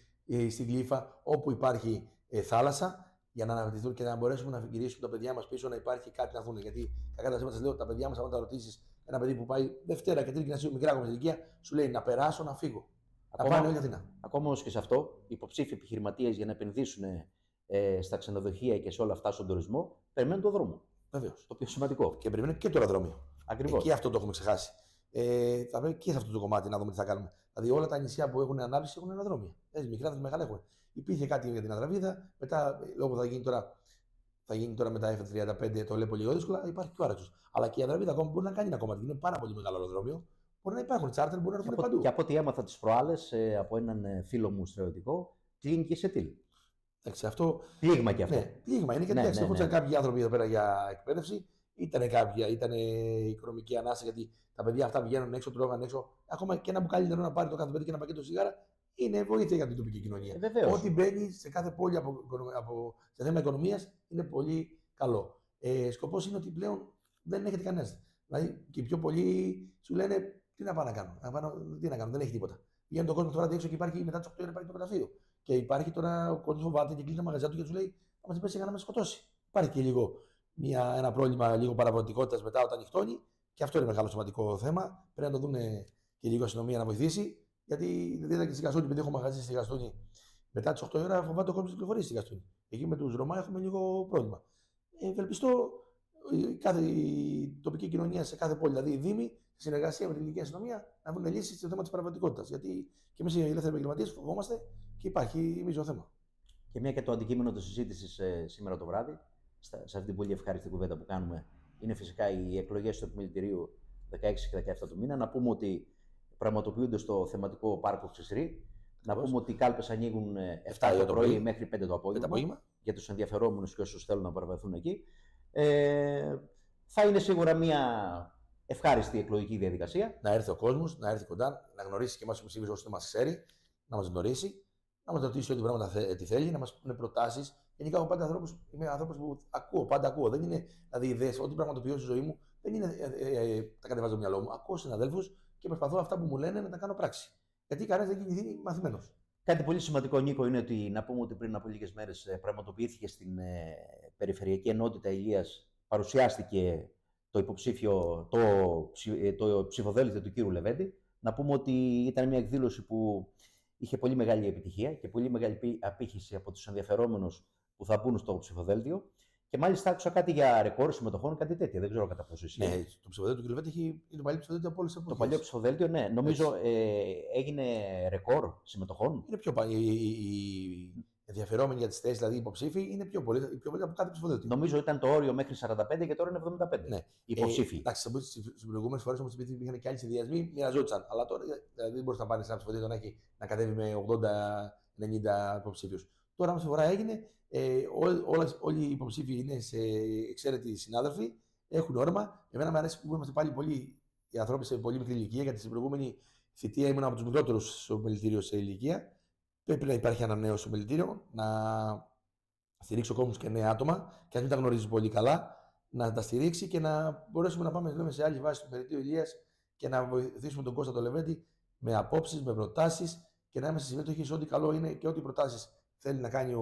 στην Γλύφα, όπου υπάρχει θάλασσα. Για να αναπτυχθούν και να μπορέσουμε να γυρίσουμε τα παιδιά μας πίσω, να υπάρχει κάτι να δουν. Γιατί, κακά τα ψέματα, σας λέω, τα παιδιά μας, αν τα ρωτήσεις, ένα παιδί που πάει Δευτέρα και Τρίτη γυμνασίου, μικρά ακόμα ηλικία, σου λέει να περάσω, να φύγω. Να πάνε όλοι Αθηνά. Ακόμα όμως και σε αυτό, οι υποψήφοι επιχειρηματίες για να επενδύσουν στα ξενοδοχεία και σε όλα αυτά στον τουρισμό, περιμένουν τον δρόμο. Βεβαίως. Το πιο σημαντικό. Και περιμένουν και το αεροδρόμιο. Ακριβώς. Και αυτό το έχουμε ξεχάσει. Θα πρέπει και σε αυτό το κομμάτι να δούμε τι θα κάνουμε. Δηλαδή, όλα τα νησιά που έχουν ανάπτυξη έχουν αεροδρόμια. Μικρά, μεγάλα έχουν. Υπήρχε κάτι για την Αδραβίδα, μετά λόγω θα γίνει τώρα με τα F35, το λέω πολύ δύσκολα, υπάρχει και ο Άραξος. Αλλά και η Αδραβίδα ακόμα μπορεί να κάνει ένα κομμάτι. Είναι πάρα πολύ μεγάλο αεροδρόμιο. Μπορεί να υπάρχουν τσάρτερ, μπορεί να έρθουν παντού. Και από ό,τι έμαθα τις προάλλες από έναν φίλο μου στρατιωτικό, κλείνει και σε Τιλ. Εντάξει, αυτό. Πλήγμα και αυτό. Ναι, πλήγμα είναι και εντάξει. Έχω κάποιοι άνθρωποι εδώ πέρα για εκπαίδευση. Ήταν οικονομική ανάσα γιατί τα παιδιά αυτά βγαίνουν έξω, τρώγαν έξω. Ακόμα και ένα μπουκάλι νερό να πάρει το κάθε παιδί και ένα πακέτο σιγάρα. Είναι βοήθεια για την τοπική κοινωνία. Ό,τι μπαίνει σε κάθε πόλη σε θέμα οικονομίας είναι πολύ καλό. Σκοπός είναι ότι πλέον δεν έχετε κανένα. Δηλαδή και οι πιο πολλοί σου λένε τι να πάω να κάνω. Τι να κάνω, δεν έχει τίποτα. Βγαίνει τον κόσμο τώρα έξω και υπάρχει μετά τις 8 ώρες υπάρχει το γραφείο. Και υπάρχει τώρα ο κόσμο φοβάται και κλείνει τα μαγαζιά του και του λέει θα μα πέσει για να μα σκοτώσει. Υπάρχει και λίγο ένα πρόβλημα λίγο παραβατικότητας μετά όταν νυχτώνει. Και αυτό είναι μεγάλο σημαντικό θέμα. Πρέπει να το δουν και λίγο αστυνομία να βοηθήσει. Γιατί δεν είδα και στη Γαστούνη, επειδή έχω μαγαζί στη Γαστούνη Μετά τις 8 η ώρα φοβάται ο κόσμος να κυκλοφορήσει στη Γαστούνη. Εκεί με τους Ρωμά έχουμε λίγο πρόβλημα. Ευελπιστώ η τοπική κοινωνία σε κάθε πόλη, δηλαδή οι Δήμοι, σε συνεργασία με την ελληνική αστυνομία, να βρουν λύσεις στο θέμα της παραβατικότητας. Γιατί και εμείς οι ελεύθεροι επαγγελματίες φοβόμαστε και υπάρχει μείζο θέμα. Και μια και το αντικείμενο της συζήτησης σήμερα το βράδυ, σε αυτή την πολύ ευχάριστη κουβέντα που κάνουμε, είναι φυσικά οι εκλογές του Επιμελητηρίου 16 και 17 του μήνα. Να πούμε ότι πραγματοποιούνται στο θεματικό πάρκο Ξησρή. Να πούμε ότι οι κάλπες ανοίγουν 7 το πρωί μέχρι 5 το απόγευμα. Για τους ενδιαφερόμενους και όσους θέλουν να παραβαθούν εκεί. Θα είναι σίγουρα μια ευχάριστη εκλογική διαδικασία. Να έρθει ο κόσμος, να έρθει κοντά, να γνωρίσει και εμάς τους υποψήφιους όσο μας ξέρει, να μας γνωρίσει, να μας ρωτήσει ό,τι πράγματα τι θέλει, να μας πούνε προτάσεις. Γενικά, εγώ πάντα είμαι άνθρωπος που πάντα ακούω. Δεν είναι δηλαδή ιδέες, ό,τι πραγματοποιώ στη ζωή μου, δεν είναι τα κατεβάζω στο μυαλό μου. Ακούω συναδέλφους και προσπαθώ αυτά που μου λένε να τα κάνω πράξη. Γιατί κανένας δεν κινηθεί μαθημένος. Κάτι πολύ σημαντικό, Νίκο, είναι ότι να πούμε ότι πριν από λίγες μέρες πραγματοποιήθηκε στην Περιφερειακή Ενότητα Ηλίας, παρουσιάστηκε το ψηφοδέλτιο του κ. Λεβέντη. Να πούμε ότι ήταν μια εκδήλωση που είχε πολύ μεγάλη επιτυχία και πολύ μεγάλη απήχηση από τους ενδιαφερόμενους που θα μπουν στο ψηφοδέλτιο. Και μάλιστα άκουσα κάτι για ρεκόρ συμμετοχών, κάτι τέτοιο. Δεν ξέρω κατά πόσο ισχύει. Ναι, το ψηφοδέλτιο του κ. Λεβέντη είναι το παλιό ψηφοδέλτιο από όλες τις εποχές. Το παλιό ψηφοδέλτιο, ναι. Νομίζω έγινε ρεκόρ συμμετοχών. Είναι πιο παλιό. Οι ενδιαφερόμενοι για τις θέσεις, δηλαδή οι υποψήφοι, είναι πιο πολλοί από κάθε ψηφοδέλτιο. Νομίζω ήταν το όριο μέχρι 45 και τώρα είναι 75. Ναι. Υποψήφοι. Εντάξει, στις προηγούμενες φορές όμως επειδή υπήρχαν και άλλοι συνδυασμοί, μοιραζόντουσαν. Αλλά τώρα δηλαδή, δεν μπορούσε να πάνε σε ένα ψηφοδέλτιο να κατέβει με 80-90 υποψήφιους. Τώρα, όμως, φορά έγινε, όλοι οι υποψήφοι είναι σε εξαίρετοι συνάδελφοι, έχουν όραμα. Εμένα μου αρέσει που είμαστε πάλι πολλοί οι άνθρωποι σε πολύ μικρή ηλικία, γιατί στην προηγούμενη θητεία ήμουν από τους μικρότερους στο Επιμελητήριο σε ηλικία. Πρέπει να υπάρχει ανανέωση στο Επιμελητήριο, να στηρίξει ο κόσμος και νέα άτομα, και αν μην τα γνωρίζει πολύ καλά, να τα στηρίξει και να μπορέσουμε να πάμε σε άλλη βάση στο Επιμελητήριο Ηλίας και να βοηθήσουμε τον Κώστα τον Λεβέντη με απόψεις, με προτάσεις και να είμαστε συμμετοχοί σε ό,τι καλό είναι και ό,τι προτάσεις θέλει να κάνει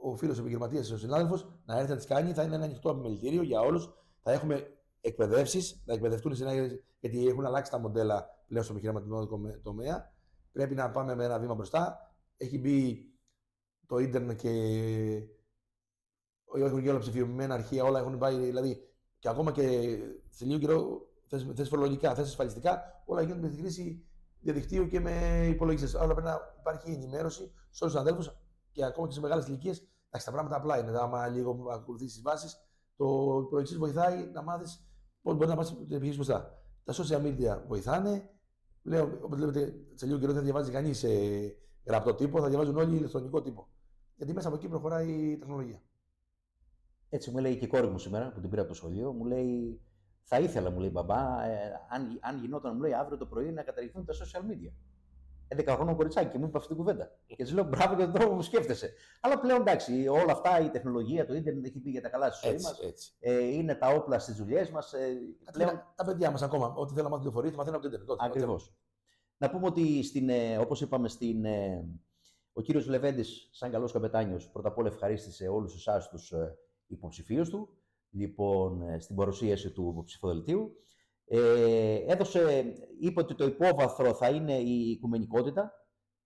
ο φίλος επαγγελματίας, ο συνάδελφος, να έρθει να τις κάνει. Θα είναι ένα ανοιχτό επιμελητήριο για όλους. Θα έχουμε εκπαιδεύσεις, θα εκπαιδευτούν οι συνάδελφοι, γιατί έχουν αλλάξει τα μοντέλα πλέον στο επιχειρηματικό τομέα. Πρέπει να πάμε με ένα βήμα μπροστά. Έχει μπει το ίντερνετ και έχουν και όλα ψηφιοποιημένα αρχεία, όλα έχουν πάει. Δηλαδή, και ακόμα και σε λίγο καιρό θέσεις φορολογικά, θέσεις ασφαλιστικά, όλα γίνονται με τη χρήση διαδικτύου και με υπολογιστές. Άρα πρέπει να υπάρχει ενημέρωση σε όλους τους αδέλφους και ακόμα και σε μεγάλες ηλικίες. Εντάξει, τα πράγματα απλά είναι. Άμα λίγο ακολουθήσεις τις βάσεις, το υπολογιστής βοηθάει να μάθεις πώς μπορεί να πας την επιχείρηση μπροστά. Τα social media βοηθάνε. Λέω, όπως βλέπετε, σε λίγο καιρό δεν θα διαβάζει κανείς σε γραπτό τύπο, θα διαβάζουν όλοι ηλεκτρονικό τύπο. Γιατί μέσα από εκεί προχωράει η τεχνολογία. Έτσι μου λέει και η κόρη μου σήμερα που την πήρα από το σχολείο, μου λέει, θα ήθελα, μου λέει μπαμπά, αν γινόταν, μου λέει, αύριο το πρωί να καταργηθούν τα social media. 11χρονο κοριτσάκι και μου είπε αυτή την κουβέντα. Και τη λέω μπράβο για τον τρόπο που σκέφτεσαι. Αλλά πλέον εντάξει, όλα αυτά, η τεχνολογία, το ίντερνετ έχει πει για τα καλά στη ζωή μας. Είναι τα όπλα στις δουλειές μας. Πλέον τα παιδιά μας ακόμα, ό,τι θέλουν να μάθουν πληροφορίες, μαθαίνουν από το ίντερνετ. Ακριβώς. Να πούμε ότι, όπως είπαμε, ο κύριος Λεβέντης, σαν καλός καπετάνιος, πρώτα απ' όλα ευχαρίστησε όλους εσάς τους υποψηφίους του, λοιπόν, στην παρουσίαση του ψηφοδελτίου. Είπε ότι το υπόβαθρο θα είναι η οικουμενικότητα,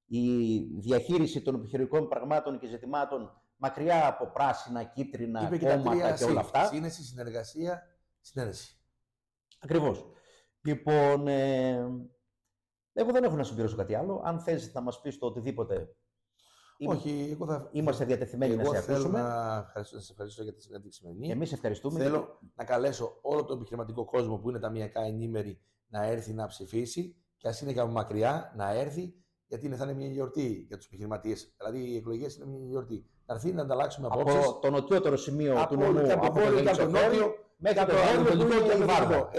η διαχείριση των επιχειρηματικών πραγμάτων και ζητημάτων μακριά από πράσινα, κίτρινα, κόμματα και όλα αυτά. Σύνεση, συνεργασία, συνένεση. Ακριβώς. Λοιπόν, εγώ δεν έχω να συμπληρώσω κάτι άλλο. Αν θες να μας πεις το οτιδήποτε, όχι, είμαστε διατεθειμένοι να σε ακούσουμε. Να σε ευχαριστώ για τη συνέντευξη σημερινή. Εμείς ευχαριστούμε. Θέλω να καλέσω όλο τον επιχειρηματικό κόσμο που είναι ταμιακά ενήμεροι να έρθει να ψηφίσει, και ας είναι και από μακριά να έρθει, γιατί θα είναι μια γιορτή για τους επιχειρηματίες. Δηλαδή οι εκλογές είναι μια γιορτή. Να έρθει να ανταλλάξουμε απόψεις. Από το νοτιότερο σημείο του νομού, από το βόρειο και από το νότιο, μέχρι το ανατολικό και η Βάρδα.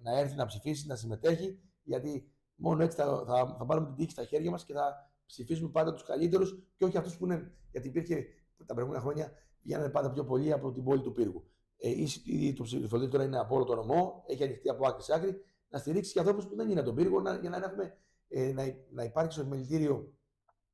Να έρθει να ψηφίσει, να συμμετέχει, γιατί μόνο έτσι θα πάρουμε την τύχη στα χέρια μας και θα ψηφίσουμε πάντα τους καλύτερους και όχι αυτούς που είναι. Γιατί υπήρχε τα προηγούμενα χρόνια, βγαίνανε πάντα πιο πολλοί από την πόλη του Πύργου. Το ψηφοδέλτιο τώρα είναι από όλο το νομό, έχει ανοιχτεί από άκρη σε άκρη, να στηρίξει και ανθρώπους που δεν είναι από τον Πύργο, για να υπάρξει στο επιμελητήριο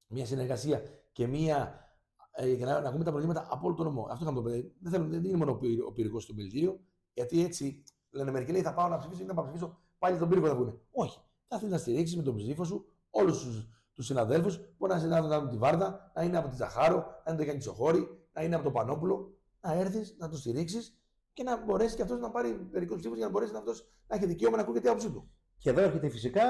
μια συνεργασία και για να ακούμε τα προβλήματα από όλο το νομό. Αυτό είχαμε το παιδί. Δεν είναι μόνο ο Πύργος στο επιμελητήριο, γιατί έτσι λένε μερικοί, λέει, θα πάω να ψηφίσω ή να ψηφίσω, πάλι τον Πύργο θα βγουν. Όχι. Θα θέλει να στηρίξει με τον ψήφο σου όλους τους τους συναδέλφους, μπορεί να είναι από τη Βάρδα, να είναι από τη Ζαχάρο, να είναι το Γιάννη Τσοχώρη, να είναι από το Πανόπουλο. Να έρθεις, να το στηρίξεις και να μπορέσει και αυτός να πάρει μερικούς ψήφους για να μπορέσει να έχει δικαίωμα να ακούγεται την άποψή του. Και εδώ έρχεται φυσικά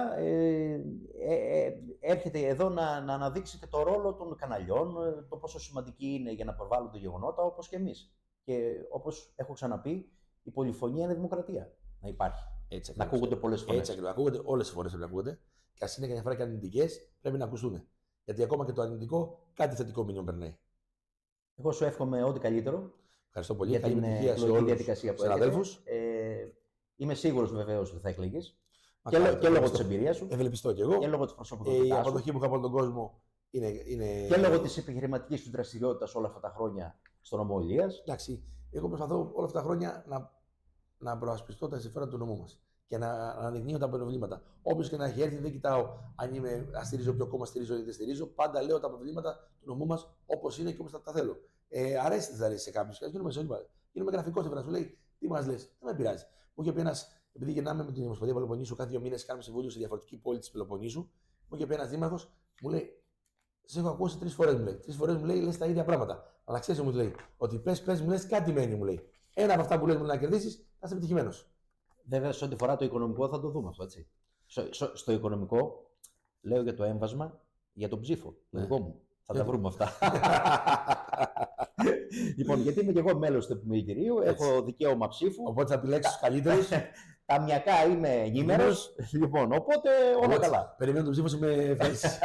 έρχεται εδώ να αναδείξει και το ρόλο των καναλιών, το πόσο σημαντική είναι για να προβάλλουν τα γεγονότα, όπως και εμείς. Και όπως έχω ξαναπεί, η πολυφωνία είναι δημοκρατία. Να υπάρχει. Έτσι, να ακούγονται πολλές φορές. Έτσι ακριβώς. Ακούγονται όλες τις φορές πρέπει να ακούγονται. Και ας είναι καμιά φορά και αρνητικές, πρέπει να ακουστούν. Γιατί ακόμα και το αρνητικό, κάτι θετικό μήνυμα περνάει. Εγώ σου εύχομαι ό,τι καλύτερο. Ευχαριστώ πολύ. Για την εκλογική διαδικασία που συναδέλφους. Είμαι σίγουρος βεβαίως ότι θα εκλεγείς. Και λόγω της εμπειρίας σου. Ευελπιστώ κι εγώ. Και λόγω της προσωπικότητάς σου. Η αποδοχή που είχα από τον κόσμο είναι. Και λόγω της επιχειρηματικής σου δραστηριότητας όλα αυτά τα χρόνια στον νομό Ηλίας. Εντάξει, εγώ προσπαθώ όλα αυτά τα χρόνια να προασπιστώ τα συμφέροντα του νομού μας και να αναδεικνύω τα προβλήματα. Όποιος και να έχει έρθει, δεν κοιτάω αν στηρίζω ποιο κόμμα στηρίζω ή δεν στηρίζω. Πάντα λέω τα προβλήματα του νομού μας όπως είναι και όπως τα θέλω. Αρέσει δεν αρέσει σε κάποιους. Γίνομαι γραφικό σε σου λέει τι μας λες, δεν με πειράζει. Μου είχε πει ένας, επειδή γυρνάμε με την Ομοσπονδία Πελοποννήσου κάθε 2 μήνες, κάνουμε συμβούλιο σε διαφορετική πόλη της Πελοποννήσου, μου είχε πει ένας δήμαρχος, μου λέει: σε έχω ακούσει 3 φορές, μου λέει. 3 φορές μου λέει: λες τα ίδια πράγματα. Αλλά ξέρεις, μου λέει, ότι πες, μου λες κάτι μένει, μου λέει. Ένα από αυτά που λες μου να κερδίσεις, θα είσαι επιτυχημένος. Βέβαια, σε ό,τι φορά το οικονομικό θα το δούμε αυτό, έτσι. Στο οικονομικό, λέω για το έμβασμα, για τον ψήφο, το δικό μου. Θα τα βρούμε αυτά. Λοιπόν, γιατί είμαι και εγώ μέλος του Επιμελητηρίου, έχω δικαίωμα ψήφου. Οπότε θα επιλέξεις τους καλύτερους. Ταμιακά είμαι γήμερος. Λοιπόν, οπότε όλα καλά. Περιμένω τον ψήφο σου με ευχαρίστηση.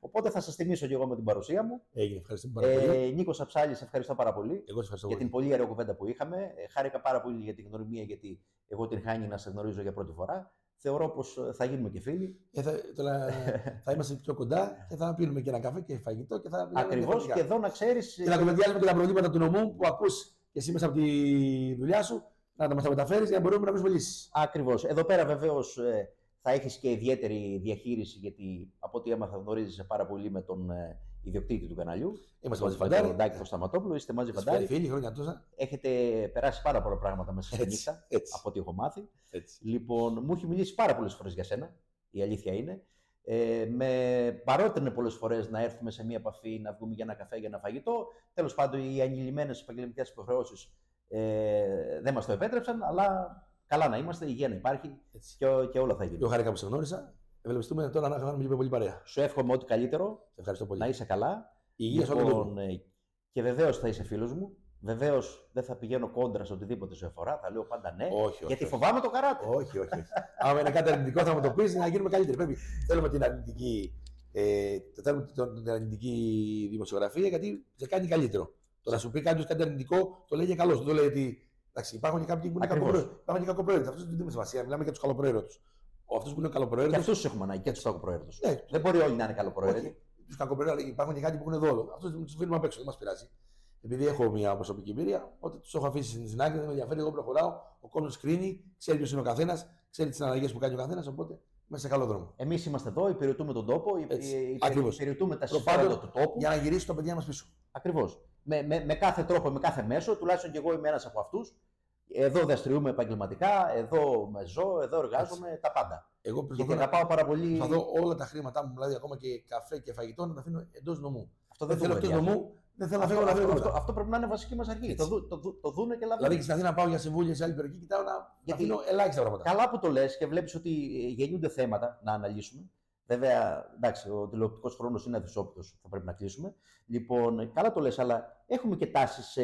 Οπότε θα σας τιμήσω και εγώ με την παρουσία μου. Έγινε, ευχαριστώ πάρα πολύ. Νίκος Αψάλης, ευχαριστώ πάρα πολύ. Εγώ σε ευχαριστώ για την πολύ ωραία κουβέντα που είχαμε. Χάρηκα πάρα πολύ για την γνωριμία, γιατί εγώ την χάνει να σε γνωρίζω για πρώτη φορά. Θεωρώ πως θα γίνουμε και φίλοι. Θα είμαστε πιο κοντά και θα πίνουμε και ένα καφέ και φαγητό. Ακριβώς, και εδώ να ξέρεις. Και να κουβεντιάζουμε και τα προβλήματα του νομού που ακούς και εσύ μέσα από τη δουλειά σου, να τα μας τα μεταφέρεις για να μπορούμε να βρούμε λύσεις. Ακριβώς. Εδώ πέρα βεβαίως θα έχεις και ιδιαίτερη διαχείριση, γιατί από ό,τι έμαθα γνωρίζεσαι πάρα πολύ με τον ιδιοκτήτη του καναλιού. Είμαστε μαζί Φαντάρι. Τον Τάκη Σταματόπουλο, είστε μαζί Φαντάρι. Φίλοι, χρόνια τόσα. Έχετε περάσει πάρα πολλά πράγματα μέσα στη νύχτα, από ό,τι έχω μάθει. Έτσι. Λοιπόν, μου έχει μιλήσει πάρα πολλές φορές για σένα, η αλήθεια είναι. Με παρότρινε πολλές φορές να έρθουμε σε μία επαφή, να βγούμε για ένα καφέ, για ένα φαγητό. Τέλος πάντων, οι ανηλυμένες επαγγελματικές υποχρεώσεις δεν μας το επέτρεψαν, αλλά καλά να είμαστε, η υγεία να υπάρχει και όλα θα γίνουν. Εγώ χάρηκα που σε γνώρισα. Ευελπιστούμε τώρα να κάνουμε πολύ παρέα. Σου εύχομαι ό,τι καλύτερο. Σε ευχαριστώ πολύ. Να είσαι καλά. Υγεία σε όλο. Και βεβαίως θα είσαι φίλος μου. Βεβαίως δεν θα πηγαίνω κόντρα σε οτιδήποτε σε αφορά. Θα λέω πάντα ναι. Όχι, γιατί φοβάμαι το καράτε. Όχι. Άμα είναι κάτι αρνητικό, θα μου το πει να γίνουμε καλύτεροι. Θέλουμε την αρνητική δημοσιογραφία, γιατί σε κάνει καλύτερο. Το να σου πει κάποιο κάτι αρνητικό, το λέει για καλό. Το λέει ότι υπάρχουν και κάποιοι που είναι κακοπροαίρετοι. Αυτό δεν δίνουμε σημασία. Μιλάμε για του καλοπροαίρετου. Αυτού που είναι καλοπροαίρετοι. Και αυτού έχουμε ανάγκη, και του κακοπροαίρετου. Ναι, δεν μπορεί όλοι να είναι καλοπροαίρετοι. Του κακοπροαίρετου υπάρχουν και κάποιοι που είναι δόλο. Αυτού του αφήνουμε απ' έξω, δεν μα πειράζει. Επειδή έχω μια προσωπική εμπειρία, οπότε του έχω αφήσει στην άκρη, δεν με ενδιαφέρει. Εγώ προχωράω. Ο κόσμο κρίνει, ξέρει ποιο είναι ο καθένα, ξέρει τι συναλλαγέ που κάνει ο καθένα. Οπότε είμαστε σε καλό δρόμο. Εμείς είμαστε εδώ, υπηρετούμε τον τόπο, υπηρετούμε τα συμφέροντα του τόπου. Για να γυρίσουν τα παιδιά μα πίσω. Ακριβώς. Με κάθε τρόπο, με κάθε μέσο, τουλάχιστον και εγώ είμαι ένας από αυτούς. Εδώ δραστηριούμε επαγγελματικά, εδώ με ζω, εδώ εργάζομαι, έτσι. Τα πάντα. Εγώ γιατί αγαπάω πάρα πολύ. Θα δω όλα τα χρήματά μου, δηλαδή ακόμα και καφέ και φαγητό, να τα αφήνω εντός νομού. Αυτό δεν θέλω εκτός νομού, δεν θέλω να φεύγω να φύγω. Αυτό πρέπει να είναι βασική μας αρχή. Το δούνε και λαβούν. Δηλαδή στην Αθήνα πάω για συμβούλια σε άλλη περιοχή, κοιτάω να αφήνω ελάχιστα πράγματα. Καλά που το λες και βλέπεις ότι γεννιούνται θέματα να αναλύσουμε. Βέβαια, εντάξει, ο τηλεοπτικός χρόνος είναι αδυσόπιτος, θα πρέπει να κλείσουμε. Λοιπόν, καλά το λες, αλλά έχουμε και τάσεις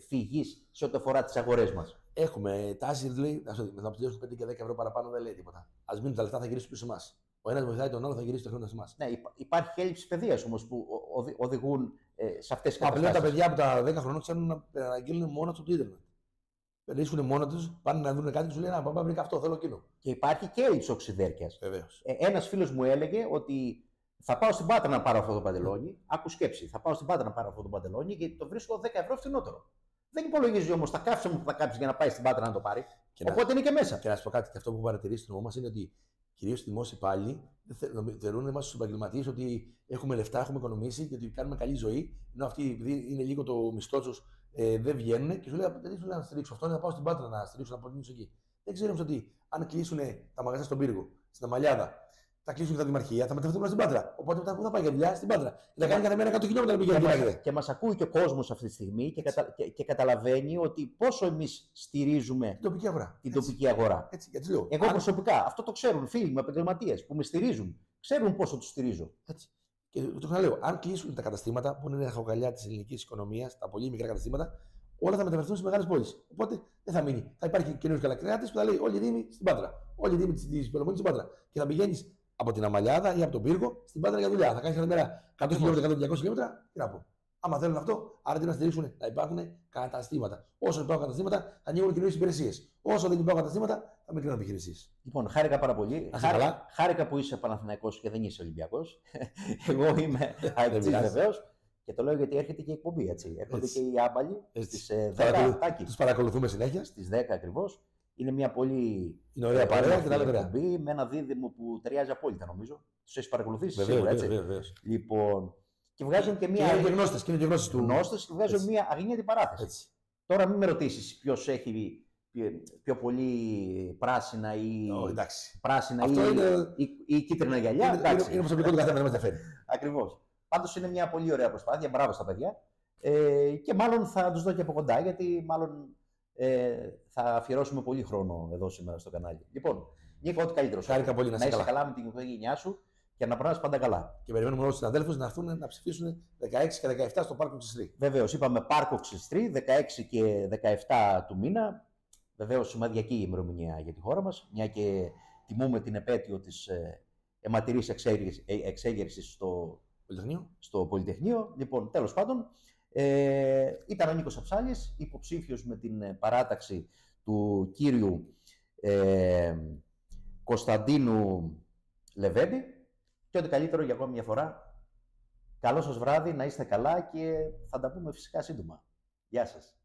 φυγής σε ό,τι αφορά τις αγορές μας. Έχουμε τάσεις, λέει, να μας δώσουν 5 και 10 ευρώ παραπάνω, δεν λέει τίποτα. Ας μείνουν τα λεφτά, θα γυρίσουν πίσω σε εμάς. Ο ένας βοηθάει τον άλλο, θα γυρίσει το χρόνο σε εμάς. Ναι, υπάρχει και έλλειψη παιδείας όμως που οδηγούν σε αυτές τις καταστάσεις. Πλέον τα παιδιά από τα 10 χρονών ξέρουν να αγγείλουν μόνο στο Ιντερνετ. Βρίσκουν μόνο του, πάνε να δουν κάτι και σου λένε Α, παπά, βρήκα αυτό, θέλω εκείνο. Και υπάρχει και έλλειψη οξυδέρκειας. Βεβαίως. Ένας φίλος μου έλεγε ότι θα πάω στην Πάτρα να πάρω αυτό το παντελόνι. Άκου σκέψη. Θα πάω στην Πάτρα να πάρω αυτό το παντελόνι γιατί το βρίσκω 10 ευρώ φθηνότερο. Δεν υπολογίζει όμως τα καύσιμα που θα κάψει για να πάει στην Πάτρα να το πάρει. Οπότε είναι και μέσα. Και να σου πω κάτι, και αυτό που παρατηρήσει στο νομό μας είναι ότι κυρίως οι δημόσιοι υπάλληλοι θεωρούν εμάς τους επαγγελματίες ότι έχουμε λεφτά, έχουμε οικονομήσει και ότι κάνουμε καλή ζωή. Ενώ αυτοί, επειδή είναι λίγο το μισθό του, δεν βγαίνουν και σου λέει: δεν ήθελα να στηρίξω αυτό, να πάω στην Πάτρα να στηρίξω, να προτείνω εκεί. Δεν ξέρουμε ότι αν κλείσουν τα μαγαζιά στον Πύργο, στην Αμαλιάδα, Θα κλείσουν τα δημαρχία, θα μεταφερθούν στην Πάτρα. Οπότε μετά που θα πάει για δουλειά στην Πάτρα. Θα κάνει κάθε μέρα 100 χιλιόμετρα να πηγαίνει. Και μας ακούει και ο κόσμος αυτή τη στιγμή και καταλαβαίνει ότι πόσο εμείς στηρίζουμε την τοπική αγορά. Έτσι, γιατί λέω. Εγώ προσωπικά, αυτό το ξέρουν φίλοι μου, επαγγελματίες που με στηρίζουν. Ξέρουν πόσο τους στηρίζω. Έτσι. Και το ξαναλέω, αν κλείσουν τα καταστήματα που είναι η ραχοκαλιά της ελληνικής οικονομίας, τα πολύ μικρά καταστήματα, όλα θα μεταφερθούν σε μεγάλες πόλεις. Οπότε δεν θα μείνει. Θα υπάρχει καινούριο καλακράτης που θα λέει όλοι οι Δήμοι στην Πάτρα. Όλοι οι Δήμοι της Πελοπόννησης στην Πάτρα. Και θα πηγαίνει από την Αμαλιάδα ή από τον Πύργο στην Πάτρα για δουλειά. Θα κάνει κάθε μέρα 100 χιλιόμετρα, 100-200 χιλιόμετρα. Τι να πω. Άμα θέλουν αυτό, άρα τι να στηρίξουν, να υπάρχουν καταστήματα. Όσο υπάρχουν καταστήματα, θα ανοίγουν καινούριες υπηρεσίες. Όσο δεν υπάρχουν καταστήματα, θα μην κλείνουν επιχειρήσεις. Λοιπόν, χάρηκα πάρα πολύ. Χάρηκα που είσαι Παναθηναϊκός και δεν είσαι Ολυμπιακός. Εγώ είμαι αεξής βεβαίως. Και το λέω γιατί έρχεται και η εκπομπή. Έτσι. Έρχονται και οι άμπαλοι στις 10. Τους παρακολουθούμε συνέχεια. Στις 10 ακριβώς. Είναι μια πολύ ωραία παρέα και εκπομπή με ένα δίδυμο που ταιριάζει απόλυτα νομίζω. Τους έχεις παρακολουθήσει σίγουρα, έτσι. Λοιπόν, και βγάζουν και μια. Και είναι και γνώστες του. Γνώστες και βγάζουν μια αγνίατη παράθεση. Έτσι. Τώρα μην με ρωτήσεις ποιος έχει πιο πολύ πράσινα ή. Πράσινα ή κίτρινα γυαλιά. Είναι προσωπικό του καθένα, δεν μας ενδιαφέρει. Ακριβώς. Πάντως είναι μια πολύ ωραία προσπάθεια. Μπράβο στα παιδιά. Και μάλλον θα τους δω και από κοντά, γιατί μάλλον θα αφιερώσουμε πολύ χρόνο εδώ σήμερα στο κανάλι. Λοιπόν, Νίκο, ό,τι καλύτερο. Χάρηκα πολύ να είσαι καλά με την οικογένειά σου και να περνάς πάντα καλά. Και περιμένουμε όλους τους συναδέλφους να έρθουν να ψηφίσουν 16 και 17 στο Πάρκο Ξιστρή. Βεβαίως, είπαμε Πάρκο Ξιστρή, 16 και 17 του μήνα. Βεβαίως, σημαδιακή ημερομηνία για τη χώρα μας, μια και τιμούμε την επέτειο της αιματηρής εξέγερσης στο Πολυτεχνείο. Λοιπόν, τέλος πάντων, ήταν ο Νίκος Αψάλης, υποψήφιος με την παράταξη του κύριου Κωνσταντίνου Λεβέντη. Και ό,τι καλύτερο για ακόμη μια φορά. Καλό σας βράδυ, να είστε καλά και θα τα πούμε φυσικά σύντομα. Γεια σας.